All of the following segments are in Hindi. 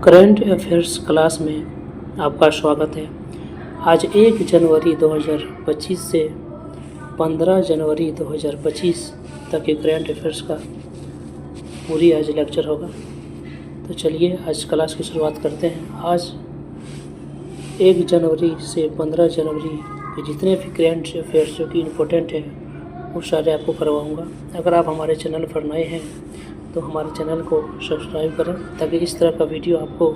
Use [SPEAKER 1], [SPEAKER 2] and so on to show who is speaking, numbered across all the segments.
[SPEAKER 1] करंट अफेयर्स क्लास में आपका स्वागत है। आज 1 जनवरी 2025 से 15 जनवरी 2025 तक के करंट अफेयर्स का पूरी आज लेक्चर होगा। तो चलिए आज क्लास की शुरुआत करते हैं। आज 1 जनवरी से 15 जनवरी के जितने भी करंट अफेयर्स जो कि इम्पोर्टेंट है वो सारे आपको करवाऊँगा। अगर आप हमारे चैनल पर नए हैं तो हमारे चैनल को सब्सक्राइब करें ताकि इस तरह का वीडियो आपको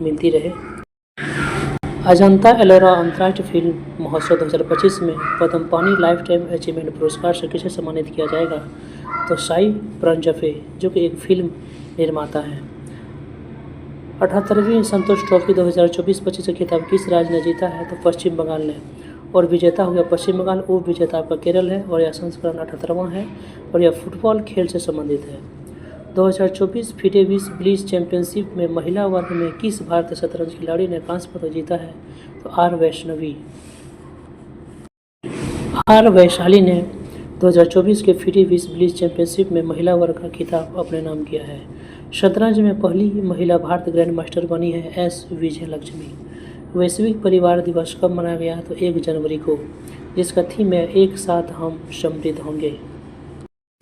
[SPEAKER 1] मिलती रहे। अजंता एलोरा अंतर्राष्ट्रीय फिल्म महोत्सव 2025 में पद्मपाणि लाइफ टाइम अचीवमेंट पुरस्कार से किसे सम्मानित किया जाएगा? तो साई परांजपे जो कि एक फिल्म निर्माता है। 78वीं संतोष ट्रॉफी 2024-25 का खिताब किस राज्य ने जीता है? तो पश्चिम बंगाल ने। और विजेता हो गया पश्चिम बंगाल, उप विजेता आपका केरल है और यह संस्करण 78वां है और यह फुटबॉल खेल से संबंधित है। 2024 फीडे विश्व ब्लिट्ज चैंपियनशिप में महिला वर्ग में किस भारतीय शतरंज खिलाड़ी ने कांस्य पदक जीता है? तो आर वैशाली ने 2024 के फीडे विश्व ब्लिट्ज चैंपियनशिप में महिला वर्ग का खिताब अपने नाम किया है। शतरंज में पहली महिला भारतीय ग्रैंड मास्टर बनी है एस विजयलक्ष्मी। वैश्विक परिवार दिवस कब मनाया गया? तो 1 जनवरी को, जिसका थीम है एक साथ हम समृद्ध होंगे।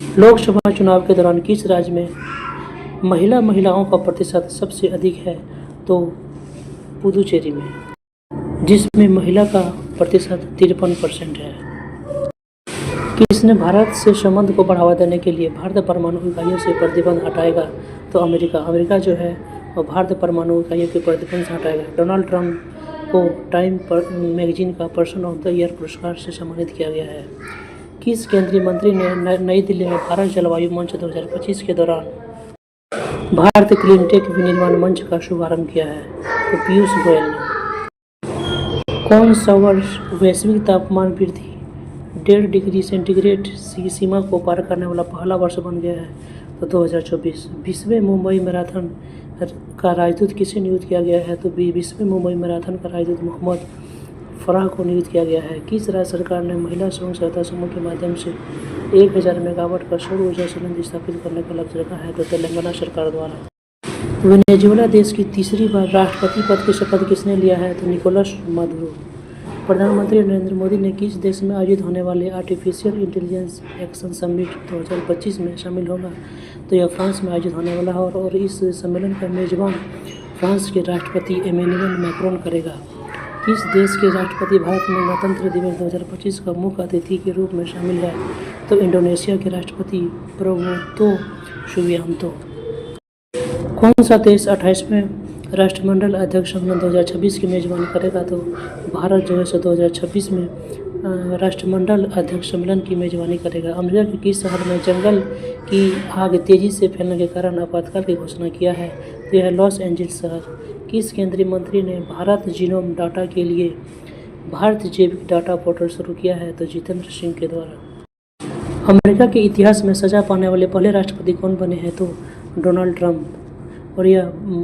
[SPEAKER 1] लोकसभा चुनाव के दौरान किस राज्य में महिलाओं का प्रतिशत सबसे अधिक है? तो पुदुचेरी में, जिसमें महिला का प्रतिशत 53% है। किसने भारत से संबंध को बढ़ावा देने के लिए भारतीय परमाणु इकाइयों से प्रतिबंध हटाएगा? तो अमेरिका जो है वो भारतीय परमाणु इकाइयों के प्रतिबंध से हटाएगा। डोनाल्ड ट्रंप को टाइम मैगजीन का पर्सन ऑफ द ईयर पुरस्कार से सम्मानित किया गया है। किस केंद्रीय मंत्री ने नई दिल्ली में भारत जलवायु मंच 2025 के दौरान भारत क्लीन टेक विनिर्माण मंच का शुभारंभ किया है? तो पीयूष गोयल ने। कौन सा वर्ष वैश्विक तापमान वृद्धि 1.5 डिग्री सेंटीग्रेड की सीमा को पार करने वाला पहला वर्ष बन गया है? तो 2024। 20वें मुंबई मैराथन का राजदूत किसे नियुक्त किया गया है? तो 20वें मुंबई मैराथन का राजदूत मोहम्मद फराह को नियुक्त किया गया है। किस राज्य सरकार ने महिला स्वयं सहायता समूह के माध्यम से 1000 मेगावाट का सौर ऊर्जा संयंत्र स्थापित करने का लक्ष्य रखा है? तो तेलंगाना सरकार द्वारा। वेनेजुएला देश की तीसरी बार राष्ट्रपति पद की शपथ किसने लिया है? तो निकोलस मादुरो। प्रधानमंत्री नरेंद्र मोदी ने किस देश में आयोजित होने वाले आर्टिफिशियल इंटेलिजेंस एक्शन समिट 2025 में शामिल होगा? तो यह फ्रांस में आयोजित होने वाला है और इस सम्मेलन का मेजबान फ्रांस के राष्ट्रपति इमैनुअल मैक्रोन करेगा। किस देश के राष्ट्रपति भारत में गणतंत्र दिवस 2025 का मुख्य अतिथि के रूप में शामिल है? तो इंडोनेशिया के राष्ट्रपति प्रबोवो सुबियांतो। कौन सा देश 28वें राष्ट्रमंडल अध्यक्ष सम्मेलन 2026 की मेजबानी करेगा? तो भारत जो है 2026 में राष्ट्रमंडल अध्यक्ष सम्मेलन की मेजबानी करेगा। अमेरिका के किस शहर में जंगल की आग तेजी से फैलने के कारण आपातकाल की घोषणा किया है? तो यह लॉस एंजल्स शहर। किस केंद्रीय मंत्री ने भारत जीनोम डाटा के लिए भारत जैविक डाटा पोर्टल शुरू किया है? तो जितेंद्र सिंह के द्वारा। अमेरिका के इतिहास में सजा पाने वाले पहले राष्ट्रपति कौन बने हैं? तो डोनाल्ड ट्रंप और यह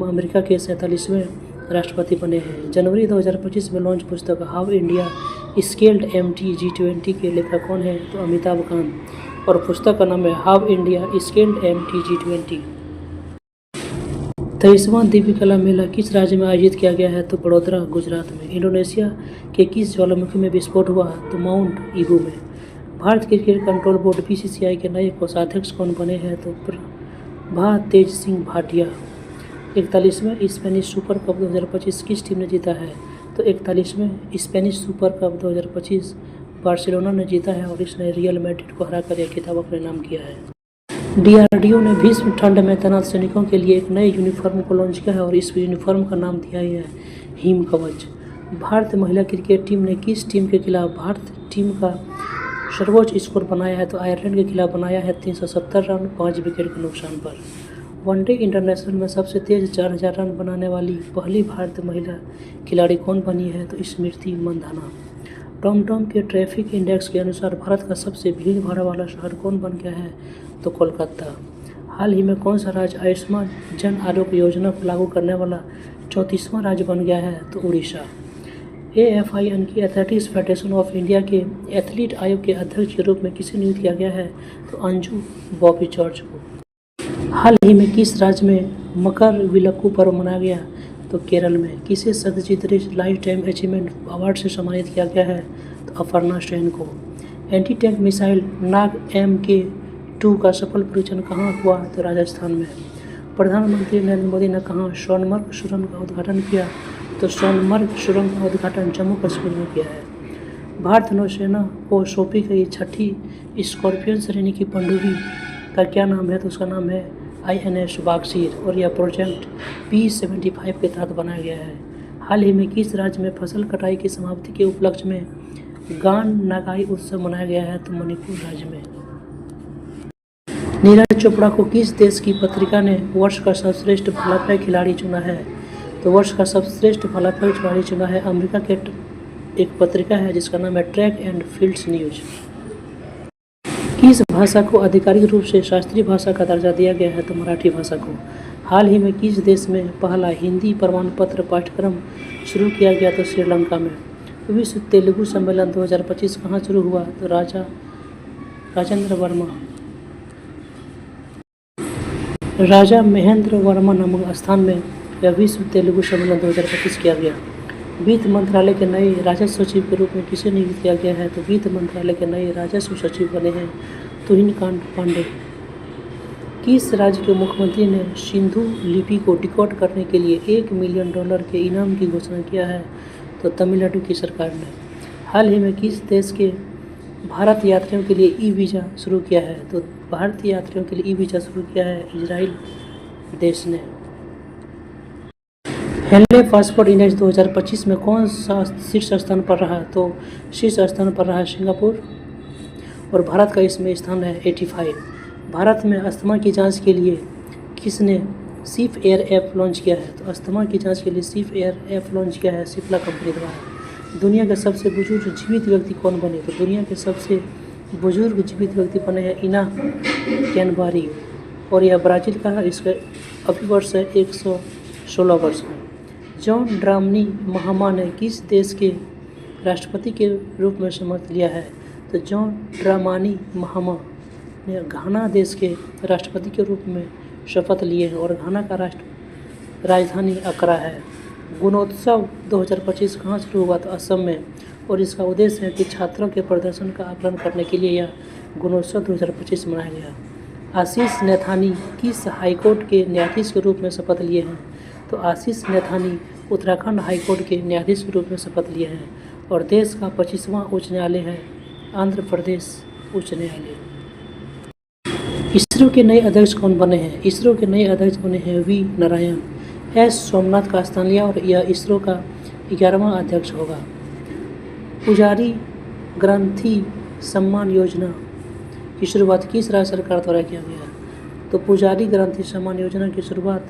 [SPEAKER 1] अमेरिका के 47वें राष्ट्रपति बने हैं। जनवरी 2025 में लॉन्च पुस्तक हाउ इंडिया स्केल्ड MT-G20 के लेखक कौन है? तो अमिताभ कांत। और पुस्तक का नाम है how India scaled MT-G20। 23वां Divya कला मेला किस राज्य में आयोजित किया गया है? तो बड़ौदा गुजरात में। इंडोनेशिया के किस ज्वालामुखी में विस्फोट हुआ? तो माउंट ईबू में। Bharat cricket control board BCCI के नए कोषाध्यक्ष कौन बने हैं? तो प्रभा तेज सिंह भाटिया। 41वें स्पेनिश सुपर कप 2025 किस टीम ने जीता है? तो 41वें स्पेनिश सुपर कप 2025 बार्सिलोना ने जीता है और इसने रियल मैड्रिड को हराकर यह खिताब अपने नाम किया है। DRDO ने भीषण ठंड में तैनात सैनिकों के लिए एक नए यूनिफॉर्म को लॉन्च किया है और इस यूनिफॉर्म का नाम दिया है हिम कवच। भारतीय महिला क्रिकेट टीम ने किस टीम के खिलाफ भारतीय टीम का सर्वोच्च स्कोर बनाया है? तो आयरलैंड के खिलाफ बनाया है 370 रन 5 विकेट के नुकसान पर। वनडे इंटरनेशनल में सबसे तेज 4000 रन बनाने वाली पहली भारतीय महिला खिलाड़ी कौन बनी है? तो स्मृति मंधाना। टॉमटॉम के ट्रैफिक इंडेक्स के अनुसार भारत का सबसे भीड़ भाड़ वाला शहर कौन बन गया है? तो कोलकाता। हाल ही में कौन सा राज्य आयुष्मान जन आरोग्य योजना को लागू करने वाला 34वां राज्य बन गया है? तो उड़ीसा। AFIN की एथलेटिक्स फेडरेशन ऑफ इंडिया के एथलीट आयोग के अध्यक्ष के रूप में किसे नियुक्त किया गया है? तो अंजू बॉबी जॉर्ज को। हाल ही में किस राज्य में मकर विलक्कू पर्व मनाया गया? तो केरल में। किसे सत्यजीत रे लाइफ टाइम अचीवमेंट अवार्ड से सम्मानित किया गया है? तो अपर्णा सेन को। एंटी टैंक मिसाइल नाग MK2 का सफल परीक्षण कहाँ हुआ? तो राजस्थान में। प्रधानमंत्री नरेंद्र मोदी ने कहाँ सोनमर्ग सुरंग का उद्घाटन किया? तो सोनमर्ग सुरंग का उद्घाटन जम्मू कश्मीर में किया है। भारतीय नौसेना को सौंपी गई छठी स्कॉर्पियन श्रेणी की पनडुब्बी का क्या नाम है? तो उसका नाम है INS बागशीर और यह प्रोजेक्ट P75 के तहत बनाया गया है। हाल ही में किस राज्य में फसल कटाई की समाप्ति के उपलक्ष्य में गान नागाई उत्सव मनाया गया है? तो मणिपुर राज्य में। नीरज चोपड़ा को किस देश की पत्रिका ने वर्ष का सर्वश्रेष्ठ भालाफेंक खिलाड़ी चुना है? तो वर्ष का सर्वश्रेष्ठ भालाफेंक खिलाड़ी चुना है अमेरिका के एक पत्रिका है जिसका नाम है ट्रैक एंड फील्ड्स न्यूज। किस भाषा को आधिकारिक रूप से शास्त्रीय भाषा का दर्जा दिया गया है? तो मराठी भाषा को। हाल ही में किस देश में पहला हिंदी प्रमाण पत्र पाठ्यक्रम शुरू किया गया? तो श्रीलंका में। विश्व तेलुगु सम्मेलन 2025 कहाँ शुरू हुआ? तो राजा महेंद्र वर्मा नामक स्थान में यह विश्व तेलुगु सम्मेलन 2025 किया गया। वित्त मंत्रालय के नए राजस्व सचिव के रूप में किसे नियुक्त किया गया है? तो वित्त मंत्रालय के नए राजस्व सचिव बने हैं तुहिनकांत पांडे। किस राज्य के मुख्यमंत्री ने सिंधु लिपि को डिकोड करने के लिए $1 मिलियन के इनाम की घोषणा किया है? तो तमिलनाडु की सरकार ने। हाल ही में किस देश के भारत यात्रियों के लिए ई-वीज़ा शुरू किया है? तो भारतीय यात्रियों के लिए ई-वीज़ा शुरू किया है इजराइल देश ने। हेनले पासपोर्ट इंडेक्स 2025 में कौन सा शीर्ष स्थान पर रहा? तो शीर्ष स्थान पर रहा सिंगापुर और भारत का इसमें स्थान है 85। भारत में अस्थमा की जांच के लिए किसने सिप एयर ऐप लॉन्च किया है? तो अस्थमा की जांच के लिए सिप एयर ऐप लॉन्च किया है सिप्ला कंपनी द्वारा। दुनिया के सबसे बुजुर्ग जीवित व्यक्ति कौन बने? तो दुनिया के सबसे बुजुर्ग जीवित व्यक्ति बने हैं इना कैनबारी और यह ब्राज़ील का है। इसका अभी वर्ष है 116 वर्ष का। जॉन ड्रामनी महामा ने किस देश के राष्ट्रपति के रूप में शपथ लिया है? तो जॉन ड्रामानी महामा ने घाना देश के राष्ट्रपति के रूप में शपथ लिए हैं और घाना का राजधानी अकरा है। गुणोत्सव 2025 कहाँ शुरू हुआ? तो असम में और इसका उद्देश्य है कि छात्रों के प्रदर्शन का आकलन करने के लिए यह गुणोत्सव 2025 मनाया गया। आशीष नैथानी किस हाईकोर्ट के न्यायाधीश के रूप में शपथ लिए हैं? तो आशीष नैथानी उत्तराखंड हाईकोर्ट के न्यायाधीश के रूप में शपथ लिए हैं और देश का 25वां उच्च न्यायालय है आंध्र प्रदेश उच्च न्यायालय। इसरो के नए अध्यक्ष कौन बने हैं? इसरो के नए अध्यक्ष बने हैं V नारायण। S सोमनाथ का स्थान लिया और यह इसरो का 11वां अध्यक्ष होगा। पुजारी ग्रंथि सम्मान योजना की शुरुआत किस राज्य सरकार द्वारा किया गया? तो पुजारी ग्रंथि सम्मान योजना की शुरुआत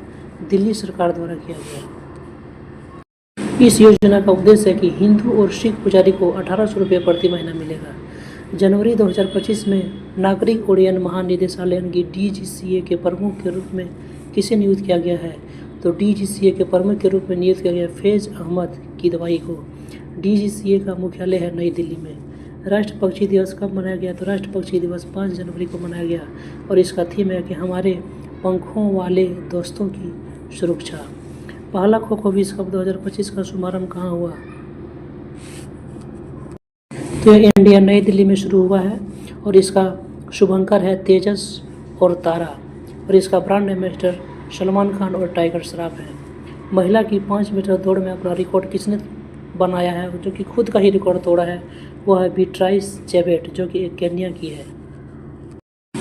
[SPEAKER 1] दिल्ली सरकार द्वारा किया गया। इस योजना का उद्देश्य है कि हिंदू और सिख पुजारी को 1800 रुपये प्रति महीना मिलेगा। जनवरी 2025 में नागरिक उड्डयन महानिदेशालय की DGCA के प्रमुख के रूप में किसे नियुक्त किया गया है? तो DGCA के प्रमुख के रूप में नियुक्त किया गया फैज़ अहमद किदवाई को। DGCA का मुख्यालय है नई दिल्ली में। राष्ट्र पक्षी दिवस कब मनाया गया? तो राष्ट्र पक्षी दिवस 5 जनवरी को मनाया गया और इसका थीम है कि हमारे पंखों वाले दोस्तों की सुरक्षा। पहला खो खो विश्व कप 2025 का शुभारंभ कहाँ हुआ? तो इंडिया नई दिल्ली में शुरू हुआ है और इसका शुभंकर है तेजस और तारा और इसका ब्रांड एम्बेसडर सलमान खान और टाइगर श्रॉफ है। महिला की 5 मीटर दौड़ में अपना रिकॉर्ड किसने बनाया है जो कि खुद का ही रिकॉर्ड तोड़ा है? वह है बीट्राइस चेबेट जो कि एक केन्या की है।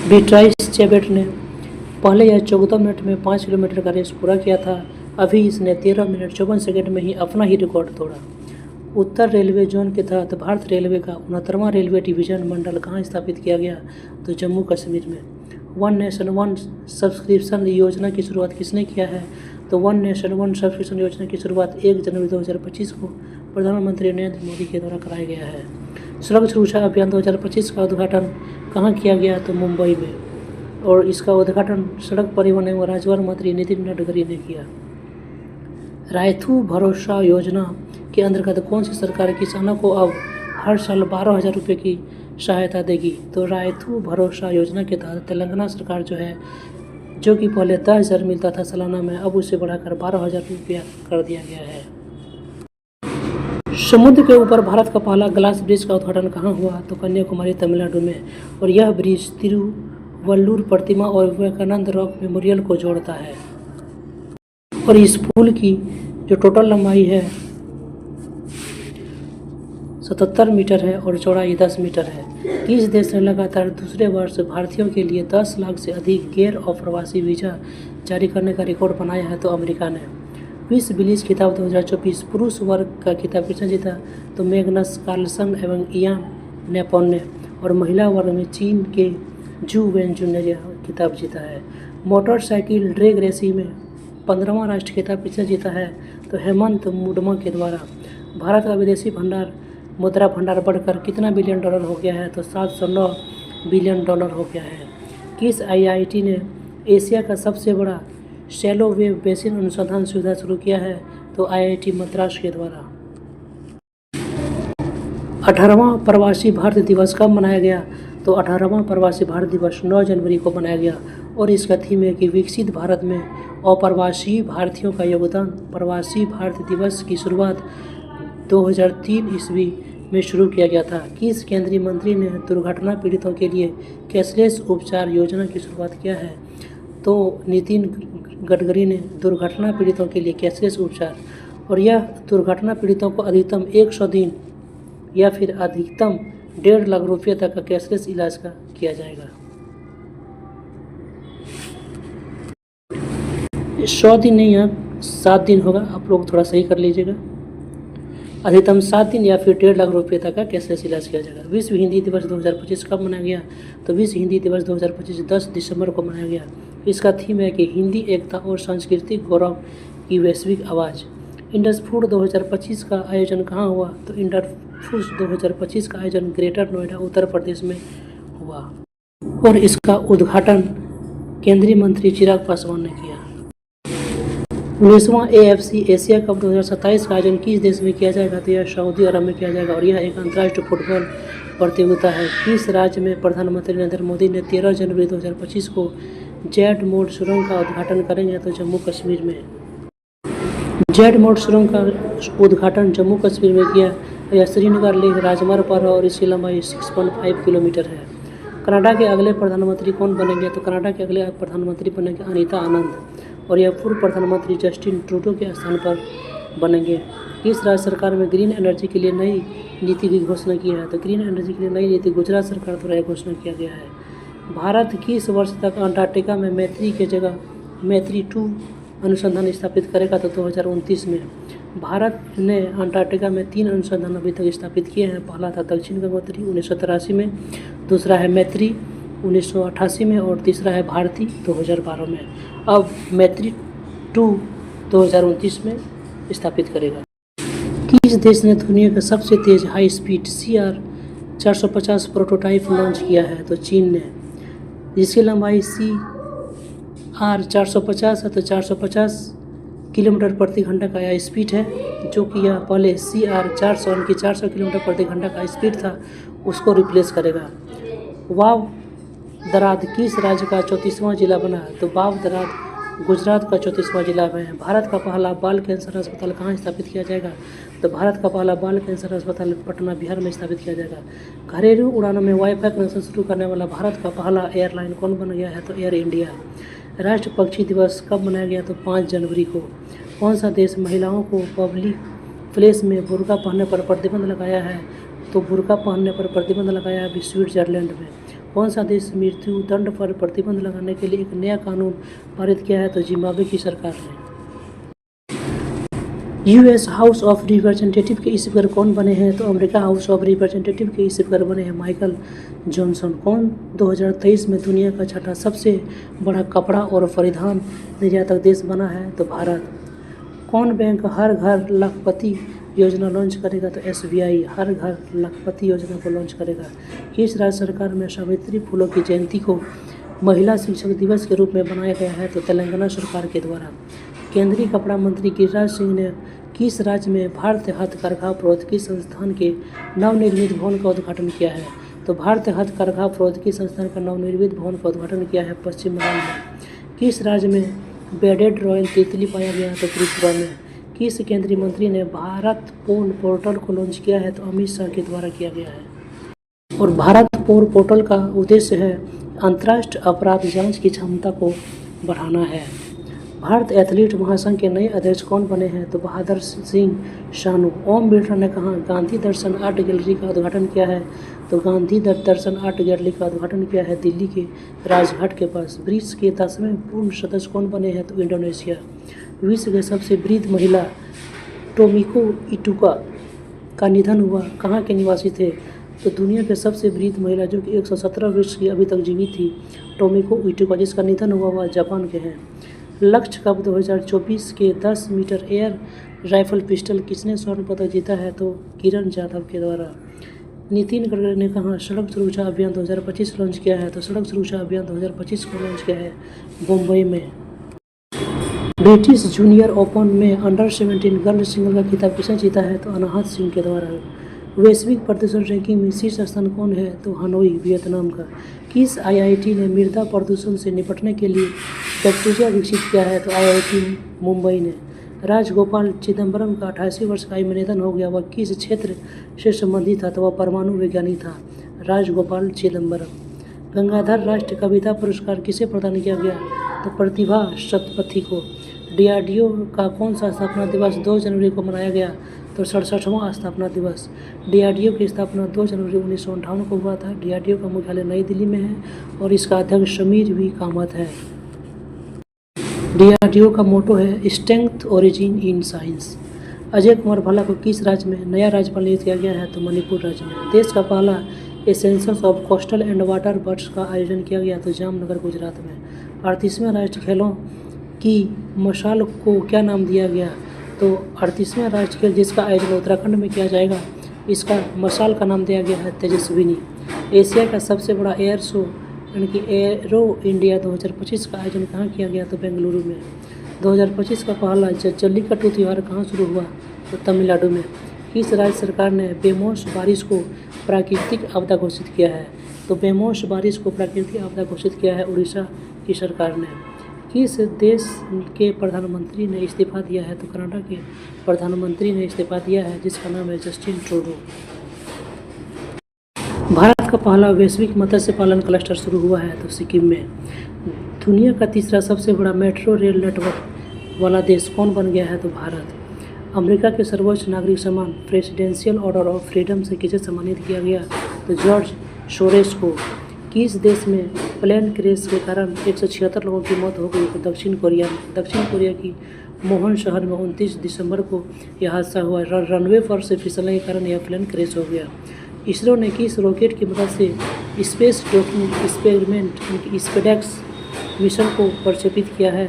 [SPEAKER 1] बीट्राइस चेबेट ने पहले यह 14 मिनट में 5 किलोमीटर का रेस पूरा किया था। अभी इसने 13 मिनट 54 सेकंड में ही अपना ही रिकॉर्ड तोड़ा। उत्तर रेलवे जोन के तहत भारत रेलवे का 69वां रेलवे डिवीजन मंडल कहाँ स्थापित किया गया? तो जम्मू कश्मीर में। वन नेशन वन सब्सक्रिप्शन योजना की शुरुआत किसने किया है? तो वन नेशन वन सब्सक्रिप्शन योजना की शुरुआत 1 जनवरी 2025 को प्रधानमंत्री नरेंद्र मोदी के द्वारा कराया गया है। सड़क सुरक्षा अभियान 2025 का उद्घाटन कहाँ किया गया? तो मुंबई में और इसका उद्घाटन सड़क परिवहन एवं राजमार्ग मंत्री नितिन गडकरी ने किया। रायथू भरोसा योजना के अंतर्गत कौन सी सरकार किसानों को अब हर साल 12,000 रुपये की सहायता देगी? तो रायथू भरोसा योजना के तहत तेलंगाना सरकार जो है जो कि पहले 10,000 मिलता था सालाना में, अब उसे बढ़ाकर 12,000 रुपया कर दिया गया है। समुद्र के ऊपर भारत का पहला ग्लास ब्रिज का उद्घाटन कहाँ हुआ? तो कन्याकुमारी, तमिलनाडु में। और यह ब्रिज तिरुवल्लुर प्रतिमा और विवेकानंद रॉक मेमोरियल को जोड़ता है। और इस पुल की जो टोटल लंबाई है 77 मीटर है और चौड़ाई 10 मीटर है। किस देश ने लगातार दूसरे वर्ष भारतीयों के लिए 10 लाख से अधिक गैर अप्रवासी वीज़ा जारी करने का रिकॉर्ड बनाया है? तो अमेरिका ने। विश्व ब्लिट्ज खिताब 2024 पुरुष वर्ग का खिताब किसने जीता? तो मैग्नस कार्लसन एवं इयान नेपॉन ने। और महिला वर्ग में चीन के जू वेनजुन ने खिताब जीता है। मोटरसाइकिल ड्रैग रेसिंग में 15वां राष्ट्रीय खिताब किसने जीता है? तो हेमंत मुंडमा के द्वारा। भारत का विदेशी भंडार मुद्रा भंडार बढ़कर कितना बिलियन डॉलर हो गया है? तो 709 बिलियन डॉलर हो गया है। किस आईआईटी ने एशिया का सबसे बड़ा शैलो वेव बेसिन अनुसंधान सुविधा शुरू किया है? तो आईआईटी मद्रास के द्वारा। 18वां प्रवासी भारतीय दिवस कब मनाया गया? तो 18वां प्रवासी भारत दिवस 9 जनवरी को मनाया गया। और इसका थीम है कि विकसित भारत में अप्रवासी भारतीयों का योगदान। प्रवासी भारत दिवस की शुरुआत 2003 ईस्वी में शुरू किया गया था। किस केंद्रीय मंत्री ने दुर्घटना पीड़ितों के लिए कैशलेस उपचार योजना की शुरुआत किया है? तो नितिन गडकरी ने दुर्घटना पीड़ितों के लिए कैशलेस उपचार। और यह दुर्घटना पीड़ितों को अधिकतम 100 दिन या फिर अधिकतम 1.5 लाख रुपये तक का कैशलेस इलाज का किया जाएगा। 100 दिन नहीं, यहाँ 7 दिन होगा, आप लोग थोड़ा सही कर लीजिएगा। अधिकतम 7 दिन या फिर 1.5 लाख रुपये तक का कैशलेस इलाज किया जाएगा। विश्व हिंदी दिवस 2025 कब मनाया गया? तो विश्व हिंदी दिवस 2025 10 दिसंबर को मनाया गया। इसका थीम है कि हिंदी एकता और सांस्कृतिक गौरव की वैश्विक आवाज़। इंडस फूड 2025 का आयोजन कहाँ हुआ? तो इंडस फूड 2025 का आयोजन ग्रेटर नोएडा उत्तर प्रदेश में हुआ। और इसका उद्घाटन केंद्रीय मंत्री चिराग पासवान ने किया। 19वां AFC एशिया कप 2027 का आयोजन किस देश में किया जाएगा? तो यह सऊदी अरब में किया जाएगा। और यह एक अंतर्राष्ट्रीय फुटबॉल प्रतियोगिता है। किस राज्य में प्रधानमंत्री नरेंद्र मोदी ने 13 जनवरी 2025 को जेड मोड सुरंग का उद्घाटन करेंगे? तो जम्मू कश्मीर में। जेड मोड सुरंग का उद्घाटन जम्मू कश्मीर में किया। यह श्रीनगर लेह राजमार्ग पर है और इसकी लंबाई 6.5 किलोमीटर है। कनाडा के अगले प्रधानमंत्री कौन बनेंगे? तो कनाडा के अगले प्रधानमंत्री बनेंगे अनीता आनंद। और यह पूर्व प्रधानमंत्री जस्टिन ट्रूडो के स्थान पर बनेंगे। किस राज्य सरकार में ग्रीन एनर्जी के लिए नई नीति की घोषणा की है? तो ग्रीन एनर्जी के लिए नई नीति गुजरात सरकार द्वारा घोषणा किया गया है। भारत किस वर्ष तक अंटार्कटिका में मैत्री की जगह मैत्री 2 अनुसंधान स्थापित करेगा? तो 2029 में। भारत ने अंटार्कटिका में 3 अनुसंधान अभी तक स्थापित किए हैं। पहला था दक्षिण गंगोत्री 1983 में, दूसरा है मैत्री 1988 में और तीसरा है भारती 2012 में। अब मैत्री 2 2029 में स्थापित करेगा। किस देश ने दुनिया का सबसे तेज high speed CR 450 prototype launch किया है? तो चीन ने। जिसकी लंबाई CR 450 है, तो 450 किलोमीटर प्रति घंटा का यह स्पीड है, जो कि यह पहले CR 400 किलोमीटर प्रति घंटा का स्पीड था, उसको रिप्लेस करेगा। वाव दराद किस राज्य का 34वां जिला बना? तो वाव दराद गुजरात का 34वां जिला है। भारत का पहला बाल कैंसर अस्पताल कहाँ स्थापित किया जाएगा? तो भारत का पहला बाल कैंसर अस्पताल पटना बिहार में स्थापित किया जाएगा। घरेलू उड़ानों में वाईफाई कनेक्शन शुरू करने वाला भारत का पहला एयरलाइन कौन बन गया है? तो एयर इंडिया। राष्ट्रीय पक्षी दिवस कब मनाया गया? तो 5 जनवरी को। कौन सा देश महिलाओं को पब्लिक प्लेस में बुर्का पहनने पर प्रतिबंध लगाया है? तो बुर्का पहनने पर प्रतिबंध लगाया है स्विट्जरलैंड में। कौन सा देश मृत्यु दंड पर प्रतिबंध लगाने के लिए एक नया कानून पारित किया है? तो जिम्बाब्वे की सरकार ने। US हाउस ऑफ रिप्रेजेंटेटिव के स्पीकर कौन बने हैं? तो अमेरिका हाउस ऑफ रिप्रेजेंटेटिव के स्पीकर बने हैं माइकल जॉनसन। कौन 2023 में दुनिया का छठा सबसे बड़ा कपड़ा और परिधान निर्यातक देश बना है? तो भारत। कौन बैंक हर घर लाखपति योजना लॉन्च करेगा? तो SBI हर घर लाखपति योजना को लॉन्च करेगा। किस राज्य सरकार में सावित्री फुले की जयंती को महिला शिक्षक दिवस के रूप में बनाया गया है? तो तेलंगाना सरकार के द्वारा। केंद्रीय कपड़ा मंत्री गिरिराज सिंह ने किस राज्य में भारतीय हथकरघा प्रौद्योगिकी संस्थान के नवनिर्मित भवन का उद्घाटन किया है? तो भारतीय हथकरघा प्रौद्योगिकी संस्थान का नवनिर्मित भवन का उद्घाटन किया है पश्चिम बंगाल में। किस राज्य में बेडेड रॉयल तितली पाया गया? तो त्रिपुरा में। किस केंद्रीय मंत्री ने भारत पोल पोर्टल को लॉन्च किया है? तो अमित शाह के द्वारा किया गया है। और भारत पोल पोर्टल का उद्देश्य है अंतर्राष्ट्रीय अपराध जांच की क्षमता को बढ़ाना है। भारत एथलीट महासंघ के नए अध्यक्ष कौन बने हैं? तो बहादुर सिंह शानू। ओम बिरला ने कहा गांधी दर्शन आर्ट गैलरी का उद्घाटन किया है? तो गांधी दर्शन आर्ट गैलरी का उद्घाटन किया है दिल्ली के राजघाट के पास। ब्रिक्स के 10वें पूर्ण सदस्य कौन बने हैं? तो इंडोनेशिया। विश्व की सबसे वृद्ध महिला टोमिको इटुका का निधन हुआ। कहाँ के निवासी थे? तो दुनिया के सबसे वृद्ध महिला जो कि 117 वर्ष की अभी तक जीवित थी, टोमिको इटुका, जिसका निधन हुआ वह जापान के हैं। लक्ष्य कप 2024 के 10 मीटर एयर राइफल पिस्टल किसने स्वर्ण पदक जीता है? तो किरण जाधव के द्वारा। नितिन गडकरी ने कहा सड़क सुरक्षा अभियान 2025 लॉन्च किया है? तो सड़क सुरक्षा अभियान 2025 को लॉन्च किया है मुंबई में। ब्रिटिश जूनियर ओपन में अंडर 17 गर्ल सिंगल का खिताब किसने जीता है? तो अनाहत सिंह के द्वारा। वैश्विक प्रदूषण रैंकिंग में शीर्ष स्थान कौन है? तो हनोई वियतनाम का। किस आईआईटी ने मृदा प्रदूषण से निपटने के लिए बैक्टीरिया विकसित किया है? तो आईआईटी मुंबई ने। राजगोपाल चिदम्बरम का 88 वर्ष का आयु में निधन हो गया। वह किस क्षेत्र से संबंधित था? तो वह परमाणु वैज्ञानिक था, राजगोपाल चिदम्बरम। गंगाधर राष्ट्रीय कविता पुरस्कार किसे प्रदान किया गया? तो प्रतिभा शतपथी को। डीआरडीओ का कौन सा स्थापना दिवस 2 जनवरी को मनाया गया? तो 67वां स्थापना दिवस। डीआरडीओ की स्थापना 2 जनवरी 1958 को हुआ था। डीआरडीओ का मुख्यालय नई दिल्ली में है और इसका अध्यक्ष समीर वी कामत है। डीआरडीओ का मोटो है strength origin in science. Ajay Kumar Bhalla को किस राज्य में नया राज्यपाल नियुक्त किया गया है? तो मणिपुर राज्य में। देश का पहला essentials of coastal and water birds का आयोजन किया गया तो जामनगर गुजरात में। 38वें राष्ट्रीय खेलों की मशाल को क्या नाम दिया गया? तो 38वें राष्ट्रीय खेल जिसका आयोजन उत्तराखंड में किया जाएगा, इसका मशाल का नाम दिया गया है तेजस्विनी। एशिया का सबसे बड़ा एयर शो यानी कि एरो इंडिया 2025 का आयोजन कहाँ किया गया? तो बेंगलुरु में। 2025 का पहला जल्लीकट्टू त्यौहार कहाँ शुरू हुआ? तो तमिलनाडु में। किस राज्य सरकार ने बेमौस बारिश को प्राकृतिक आपदा घोषित किया है? तो बेमौस बारिश को प्राकृतिक आपदा घोषित किया है उड़ीसा की सरकार ने। किस देश के प्रधानमंत्री ने इस्तीफा दिया है? तो कनाडा के प्रधानमंत्री ने इस्तीफा दिया है जिसका नाम है जस्टिन ट्रूडो। भारत का पहला वैश्विक मत्स्य पालन क्लस्टर शुरू हुआ है तो सिक्किम में। दुनिया का तीसरा सबसे बड़ा मेट्रो रेल नेटवर्क वाला देश कौन बन गया है? तो भारत। अमेरिका के सर्वोच्च नागरिक सम्मान प्रेसिडेंशियल ऑर्डर ऑफ फ्रीडम से किसे सम्मानित किया गया? तो जॉर्ज सोरेस को। किस देश में प्लेन क्रैश के कारण 176 लोगों की मौत हो गई? तो दक्षिण कोरिया में। दक्षिण कोरिया की मोहन शहर में 29 दिसंबर को यह हादसा हुआ। रनवे पर से फिसलने के कारण यह प्लेन क्रैश हो गया। इसरो ने किस रॉकेट की मदद से space docking experiment SpaDeX mission को प्रक्षेपित किया है?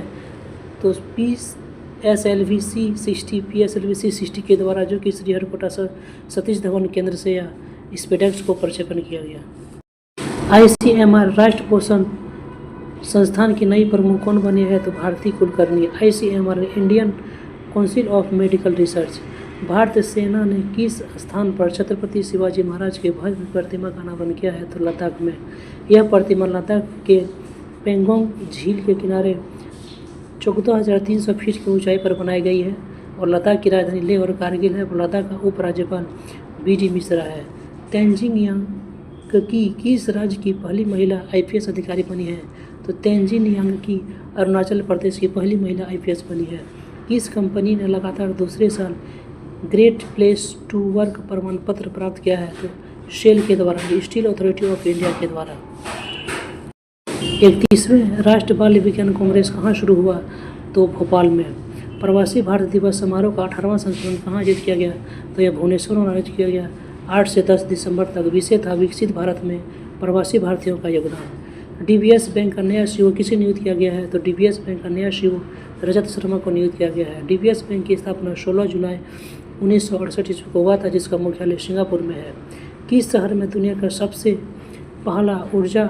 [SPEAKER 1] तो PSLV-C 60 के द्वारा, जो कि श्रीहरिकोटा सतीश धवन केंद्र से या स्पेडेक्स को प्रक्षेपण किया गया। ICMR राष्ट्रीय पोषण संस्थान की नई प्रमुख कौन बनी है? तो Bharti Kulkarni. ICMR Indian council of medical research. भारतीय सेना ने किस स्थान पर छत्रपति शिवाजी महाराज के भव्य प्रतिमा का अनावरण किया है? तो लद्दाख में। यह प्रतिमा लद्दाख के पेंगोंग झील के किनारे 14,300 फीट की ऊंचाई पर बनाई गई है और लद्दाख की राजधानी लेह और कारगिल है। लद्दाख का उपराज्यपाल BD मिश्रा है। तेंजिंग यांग की किस राज्य की पहली महिला IPS अधिकारी बनी है? तो तेंजिन यांगी अरुणाचल प्रदेश की पहली महिला IPS बनी है। किस कंपनी ने लगातार दूसरे साल ग्रेट प्लेस टू वर्क प्रमाण पत्र प्राप्त किया है? तो शेल के द्वारा, स्टील अथॉरिटी ऑफ इंडिया के द्वारा। 31वें राष्ट्रीय बाल विज्ञान कांग्रेस कहाँ शुरू हुआ? तो भोपाल में। प्रवासी भारत दिवस समारोह का 18वां संस्करण कहाँ आयोजित किया गया? तो यह भुवनेश्वर में आयोजित किया गया 8 से 10 दिसंबर तक। विषय था विकसित भारत में प्रवासी भारतीयों का योगदान। DBS बैंक का नया CEO किसे नियुक्त किया गया है? तो DBS बैंक का नया CEO रजत शर्मा को नियुक्त किया गया है। DBS बैंक की स्थापना 16 जुलाई 1968 ईस्वी को हुआ था, जिसका मुख्यालय सिंगापुर में है। किस शहर में दुनिया का सबसे पहला ऊर्जा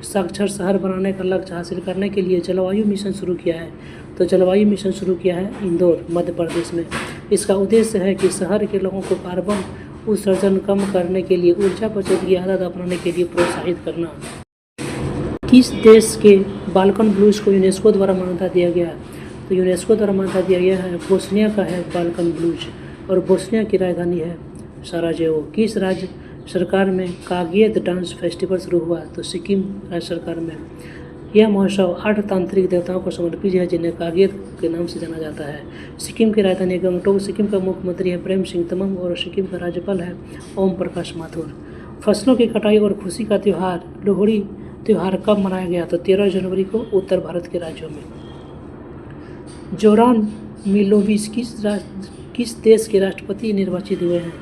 [SPEAKER 1] साक्षर शहर बनाने का लक्ष्य हासिल करने के लिए जलवायु मिशन शुरू किया है? तो जलवायु मिशन शुरू किया है इंदौर, मध्य प्रदेश में। इसका उद्देश्य है कि शहर के लोगों को कार्बन उत्सर्जन कम करने के लिए ऊर्जा बचत की आदत अपनाने के लिए प्रोत्साहित करना। किस देश के बाल्कन ब्लूज को यूनेस्को द्वारा मान्यता दिया गया। तो यूनेस्को द्वारा मान्यता दिया गया है बोस्निया का है बाल्कन ब्लूज, और बोस्निया की राजधानी है सराजेवो। किस राज्य सरकार में कागियत डांस फेस्टिवल शुरू हुआ? तो सिक्किम राज्य सरकार में। यह महोत्सव 8 तांत्रिक देवताओं को समर्पित है जिन्हें कागियत के नाम से जाना जाता है। सिक्किम की राजधानी गंगटोक। सिक्किम का मुख्यमंत्री है प्रेम सिंह तमंग और सिक्किम का राज्यपाल है ओम प्रकाश माथुर। फसलों की कटाई और खुशी का त्यौहार लोहड़ी त्यौहार कब मनाया गया? तो 13 जनवरी को उत्तर भारत के राज्यों में। जोरान मिलोविच किस देश के राष्ट्रपति निर्वाचित हुए हैं?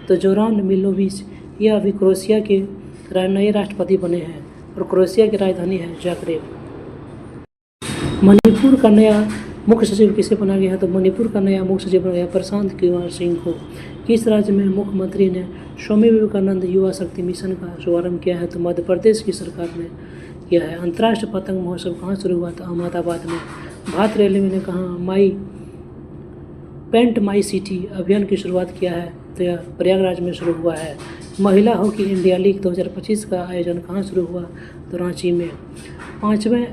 [SPEAKER 1] तो जोरान मिलोविच यह अभी क्रोएशिया के नए राष्ट्रपति बने हैं और क्रोएशिया की राजधानी है जाग्रेब। मणिपुर का नया मुख्य सचिव किसे बनाया गया है? तो मणिपुर का नया मुख्य सचिव बनाया गया प्रशांत कुमार सिंह को। किस राज्य में मुख्यमंत्री ने स्वामी विवेकानंद युवा शक्ति मिशन का शुभारंभ किया है? तो मध्य प्रदेश की सरकार ने किया है। अंतर्राष्ट्रीय पतंग महोत्सव कहाँ शुरू हुआ था? अहमदाबाद में। भारत रेलवे ने कहाँ पेंट माई सिटी अभियान की शुरुआत किया है? तो यह प्रयागराज में शुरू हुआ है। महिला हॉकी इंडिया लीग 2025 का आयोजन कहाँ शुरू हुआ? तो रांची में। 5वें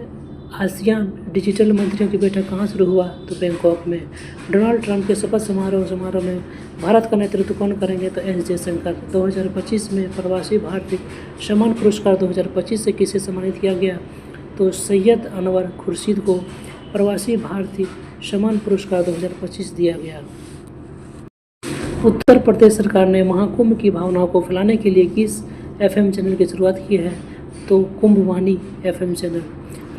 [SPEAKER 1] आसियान डिजिटल मंत्रियों की बैठक कहाँ शुरू हुआ? तो बैंकॉक में। डोनाल्ड ट्रंप के शपथ समारोह में भारत का नेतृत्व कौन करेंगे? तो एस जयशंकर। 2025 में प्रवासी भारतीय सम्मान पुरस्कार 2025 से किसे सम्मानित किया गया? तो सैयद अनवर खुर्शीद को प्रवासी भारतीय सम्मान पुरस्कार 2025 दिया गया। उत्तर प्रदेश सरकार ने महाकुंभ की भावनाओं को फैलाने के लिए किस एफएम चैनल की शुरुआत की है? तो कुंभवाणी एफएम चैनल।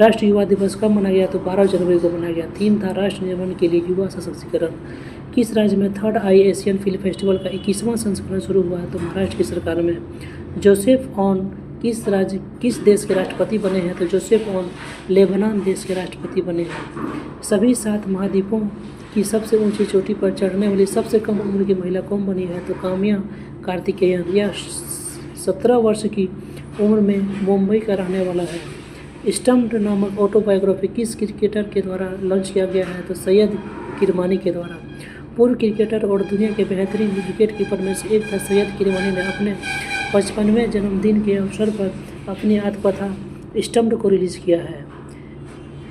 [SPEAKER 1] राष्ट्रीय युवा दिवस कब मनाया गया? तो 12 जनवरी को मनाया गया। थीम था राष्ट्र निर्माण के लिए युवा सशक्तिकरण। किस राज्य में थर्ड आई एशियन फिल्म फेस्टिवल का 21वां संस्करण शुरू हुआ? तो महाराष्ट्र की सरकार में। जोसेफ ऑन किस देश के राष्ट्रपति बने हैं? तो जोसेफ ऑन लेबनान देश के राष्ट्रपति बने हैं। सभी 7 महाद्वीपों की सबसे ऊंची चोटी पर चढ़ने वाली सबसे कम उम्र की महिला कौन बनी है? तो काम्या कार्तिकेयन। यह 17 वर्ष की उम्र में मुंबई का रहने वाला है। स्टम्प्ड नामक ऑटोबायोग्राफी किस क्रिकेटर के द्वारा लॉन्च किया गया है? तो सैयद किरमानी के द्वारा। पूर्व क्रिकेटर और दुनिया के बेहतरीन विकेट कीपर में से एक था सैयद किरमानी ने अपने 55वें जन्मदिन के अवसर पर अपनी आत्मकथा स्टम्प्ड को रिलीज़ किया है।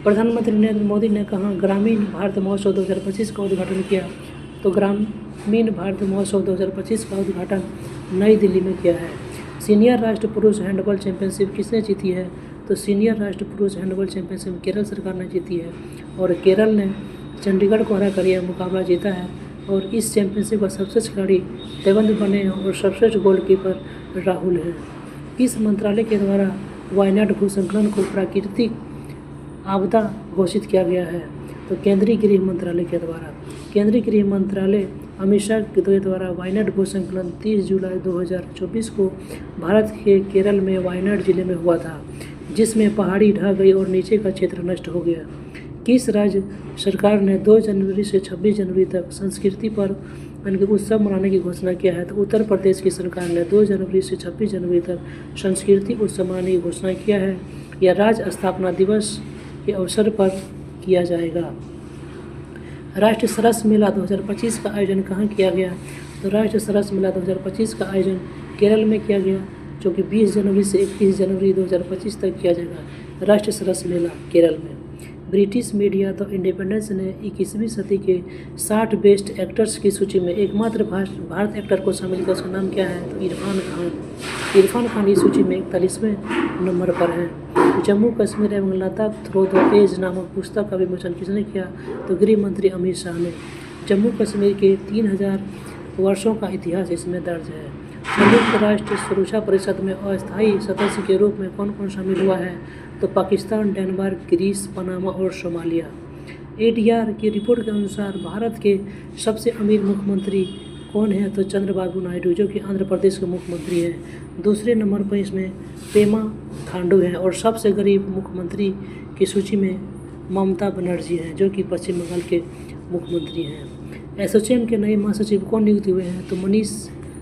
[SPEAKER 1] प्रधानमंत्री नरेंद्र मोदी ने कहाँ ग्रामीण भारत महोत्सव 2025 का उद्घाटन किया? तो ग्रामीण भारत महोत्सव 2025 का उद्घाटन नई दिल्ली में किया है। सीनियर राष्ट्र पुरुष हैंडबॉल चैंपियनशिप किसने जीती है? तो सीनियर राष्ट्र पुरुष हैंडबॉल चैंपियनशिप केरल सरकार ने जीती है और केरल ने चंडीगढ़ को हरा कर यह मुकाबला जीता है। और इस चैंपियनशिप का सबसे खिलाड़ी देवेंद्र बने हैं और सर्वश्रेष्ठ गोलकीपर राहुल हैं। किस मंत्रालय के द्वारा वायनाड भूस्खलन को प्राकृतिक आपदा घोषित किया गया है? तो केंद्रीय गृह मंत्रालय के द्वारा। केंद्रीय गृह मंत्रालय अमित शाह के द्वारा वायनाड भूस्खलन 30 जुलाई 2024 को भारत के केरल में वायनाड जिले में हुआ था, जिसमें पहाड़ी ढह गई और नीचे का क्षेत्र नष्ट हो गया। किस राज्य सरकार ने 2 जनवरी से 26 जनवरी तक संस्कृति पर उत्सव मनाने की घोषणा किया है? तो उत्तर प्रदेश की सरकार ने 2 जनवरी से 26 जनवरी तक संस्कृति उत्सव मनाने की घोषणा किया है। यह राज्य स्थापना दिवस के अवसर पर किया जाएगा। राष्ट्रीय सरस मेला 2025 का आयोजन कहाँ किया गया? तो राष्ट्रीय सरस मेला 2025 का आयोजन केरल में किया गया, जो कि 20 जनवरी से 31 जनवरी 2025 तक किया जाएगा। राष्ट्रीय सरस मेला केरल में। ब्रिटिश मीडिया द इंडिपेंडेंस ने 21वीं सदी के 60 बेस्ट एक्टर्स की सूची में एकमात्र भारत एक्टर को शामिल किया। उसका नाम क्या है? तो इरफान खान। इरफान खान इस सूची में 41वें नंबर पर हैं। जम्मू कश्मीर एवं लद्दाख थ्रू द एज नामक पुस्तक का विमोचन किसने किया? तो गृह मंत्री अमित शाह ने। जम्मू कश्मीर के 3000 वर्षों का इतिहास इसमें दर्ज है। संयुक्त राष्ट्र सुरक्षा परिषद में अस्थायी सदस्य के रूप में कौन कौन शामिल हुआ है? तो पाकिस्तान, डेनमार्क, ग्रीस, पनामा और सोमालिया। ADR की रिपोर्ट के अनुसार भारत के सबसे अमीर मुख्यमंत्री कौन है? तो चंद्रबाबू नायडू, जो कि आंध्र प्रदेश के मुख्यमंत्री हैं। दूसरे नंबर पर इसमें पेमा खांडू हैं और सबसे गरीब मुख्यमंत्री की सूची में ममता बनर्जी हैं, जो कि पश्चिम बंगाल के मुख्यमंत्री हैं। एसोचैम के नए महासचिव कौन नियुक्त हुए हैं? तो मनीष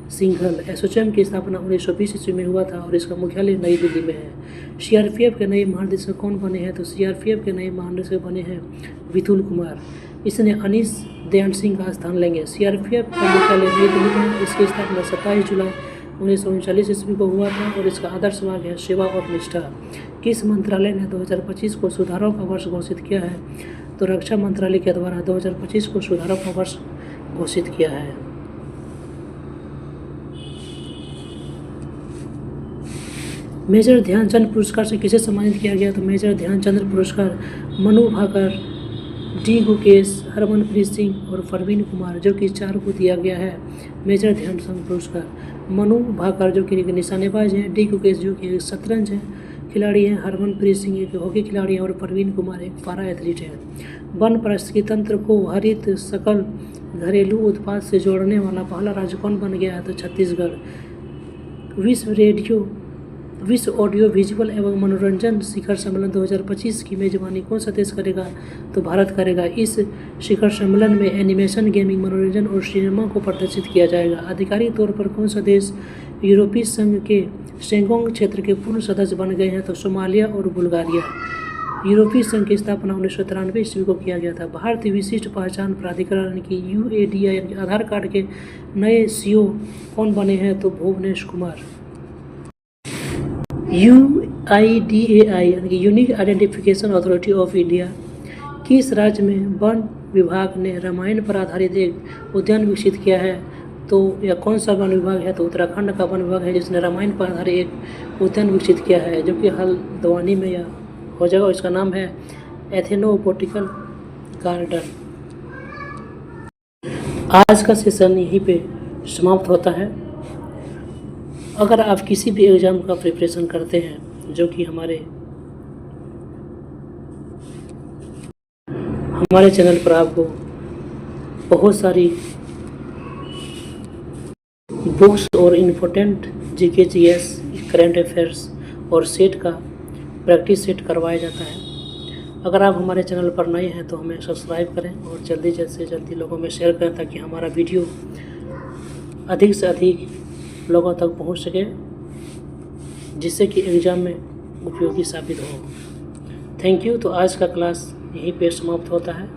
[SPEAKER 1] सिंघल। एसोचैम की स्थापना 1920 ईस्वी में हुआ था और इसका मुख्यालय नई दिल्ली में है। CRPF के नए महानिदेशक कौन बने हैं? तो CRPF के नए महानिदेशक बने हैं विपुल कुमार। इसने अनीस दयान सिंह का स्थान लेंगे। CRPF का मुख्यालय नई दिल्ली में है। इसकी स्थापना 27 जुलाई 1939 ईस्वी को हुआ था और इसका आदर्श वाक्य है सेवा और निष्ठा। किस मंत्रालय ने 2025 को सुधारों का वर्ष घोषित किया है? तो रक्षा मंत्रालय के द्वारा 2025 को सुधारों का वर्ष घोषित किया है। मेजर ध्यानचंद पुरस्कार से किसे सम्मानित किया गया? तो मेजर ध्यानचंद पुरस्कार मनु भाकर, डी गुकेश, हरमनप्रीत सिंह और परवीन कुमार, जो कि 4 को दिया गया है मेजर ध्यानचंद पुरस्कार। मनु भाकर जो कि एक निशानेबाज हैं, डी गुकेश जो कि एक शतरंज खिलाड़ी हैं, हरमनप्रीत सिंह एक हॉकी खिलाड़ी हैं और परवीन कुमार एक पारा एथलीट हैं। वन पारिस्थितिकी तंत्र को हरित सकल घरेलू उत्पाद से जोड़ने वाला पहला राज्य कौन बन गया है? तो छत्तीसगढ़। विश्व ऑडियो विजुअल एवं मनोरंजन शिखर सम्मेलन 2025 की मेजबानी कौन सा देश करेगा? तो भारत करेगा। इस शिखर सम्मेलन में एनिमेशन, गेमिंग, मनोरंजन और सिनेमा को प्रदर्शित किया जाएगा। आधिकारिक तौर पर कौन सा देश यूरोपीय संघ के शेंगोंग क्षेत्र के पूर्ण सदस्य बन गए हैं? तो सोमालिया और बुल्गारिया। यूरोपीय संघ की स्थापना 1993 ईस्वी को किया गया था। भारतीय विशिष्ट पहचान प्राधिकरण की UADI आधार कार्ड के नए CEO कौन बने हैं? तो भुवनेश कुमार। UIDAI यानी कि unique identification authority of India किस राज्य में वन विभाग ने रामायण पर आधारित एक उद्यान विकसित किया है? तो यह कौन सा वन विभाग है? तो उत्तराखंड का वन विभाग है जिसने रामायण पर आधारित एक उद्यान विकसित किया है, जो कि हल्द्वानी में यह हो जाएगा। इसका नाम है एथेनोबोटिकल गार्डन। आज का सेशन यहीं पे समाप्त होता है। अगर आप किसी भी एग्ज़ाम का प्रिपरेशन करते हैं जो कि हमारे चैनल पर आपको बहुत सारी बुक्स और important GK GS, current affairs और सेट का प्रैक्टिस सेट करवाया जाता है। अगर आप हमारे चैनल पर नए हैं तो हमें सब्सक्राइब करें और जल्दी से जल्दी लोगों में शेयर करें ताकि हमारा वीडियो अधिक से अधिक लोगों तक पहुंच सके, जिससे कि एग्ज़ाम में उपयोगी साबित हो। Thank you. तो आज का क्लास यहीं पे समाप्त होता है।